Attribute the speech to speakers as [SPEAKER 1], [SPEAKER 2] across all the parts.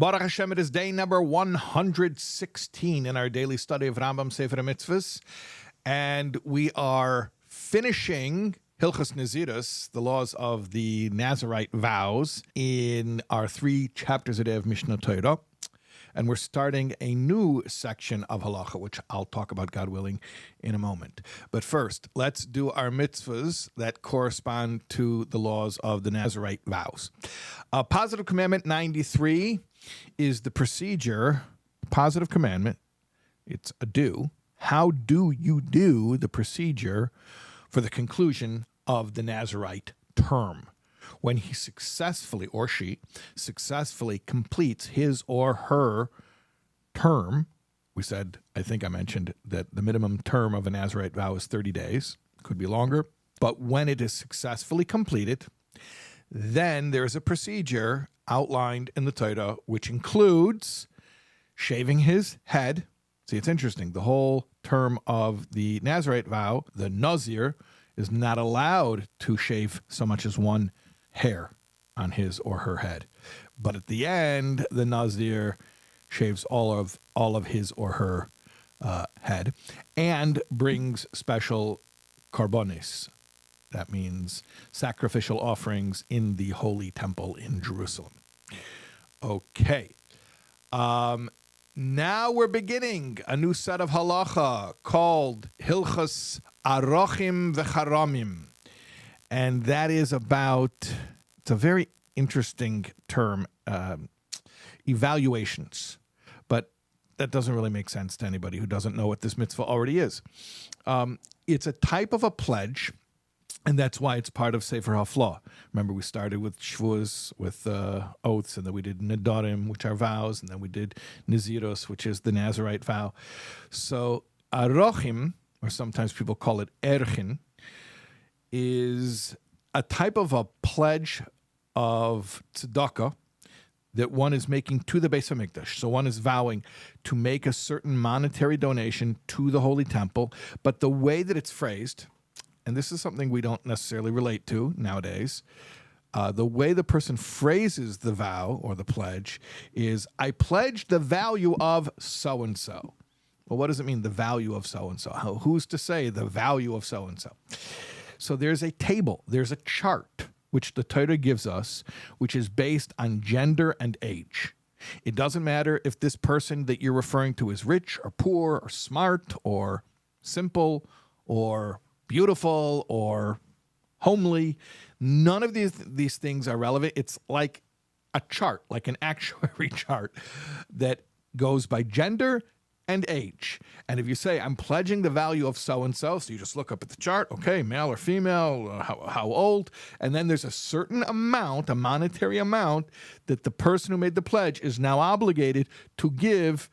[SPEAKER 1] Baruch Hashem, it is day number 116 in our daily study of Rambam, Sefer, HaMitzvos. And we are finishing Hilchos Naziros, the laws of the Nazirite vows, in our 3 chapters a day of Mishnah Torah. And we're starting a new section of halacha, which I'll talk about, God willing, in a moment. But first, let's do our mitzvahs that correspond to the laws of the Nazirite vows. Positive Commandment 93 is the procedure. Positive Commandment, it's a do. How do you do the procedure for the conclusion of the Nazirite term? When he successfully, or she, successfully completes his or her term. We said, I think I mentioned that the minimum term of a Nazirite vow is 30 days. Could be longer. But when it is successfully completed, then there's a procedure outlined in the Torah, which includes shaving his head. See, it's interesting. The whole term of the Nazirite vow, the Nazir, is not allowed to shave so much as one hair on his or her head. But at the end, the Nazir shaves all of his or her head and brings special karbonis. That means sacrificial offerings in the holy temple in Jerusalem. Okay. Now we're beginning a new set of halacha called Hilchos Arochim V'Charamim. And that is about, it's a very interesting term, evaluations. But that doesn't really make sense to anybody who doesn't know what this mitzvah already is. It's a type of a pledge, and that's why it's part of Sefer HaFlah. Remember, we started with Shvuos, with oaths, and then we did Nedarim, which are vows, and then we did Naziros, which is the Nazirite vow. So Arochim, or sometimes people call it Erchin, is a type of a pledge of tzedakah that one is making to the Beis HaMikdash. So one is vowing to make a certain monetary donation to the Holy Temple, but the way that it's phrased, and this is something we don't necessarily relate to nowadays, the way the person phrases the vow or the pledge is, I pledge the value of so-and-so. Well, what does it mean, the value of so-and-so? Who's to say the value of so-and-so? So there's a table, there's a chart, which the Torah gives us, which is based on gender and age. It doesn't matter if this person that you're referring to is rich or poor or smart or simple or beautiful or homely. None of these things are relevant. It's like a chart, like an actuary chart that goes by gender and age. And if you say, I'm pledging the value of so-and-so, so you just look up at the chart, okay, male or female, how old, and then there's a certain amount, a monetary amount, that the person who made the pledge is now obligated to give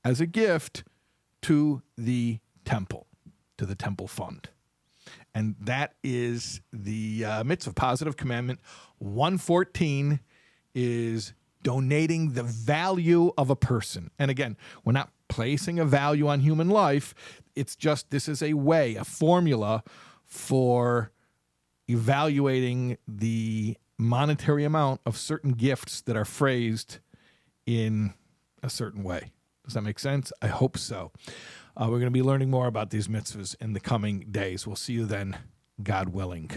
[SPEAKER 1] as a gift to the temple fund. And that is the mitzvah. Positive Commandment 114 is donating the value of a person. And again, we're not placing a value on human life. It's just, this is a way, a formula for evaluating the monetary amount of certain gifts that are phrased in a certain way. Does that make sense? I hope so. We're going to be learning more about these mitzvahs in the coming days. We'll see you then, God willing.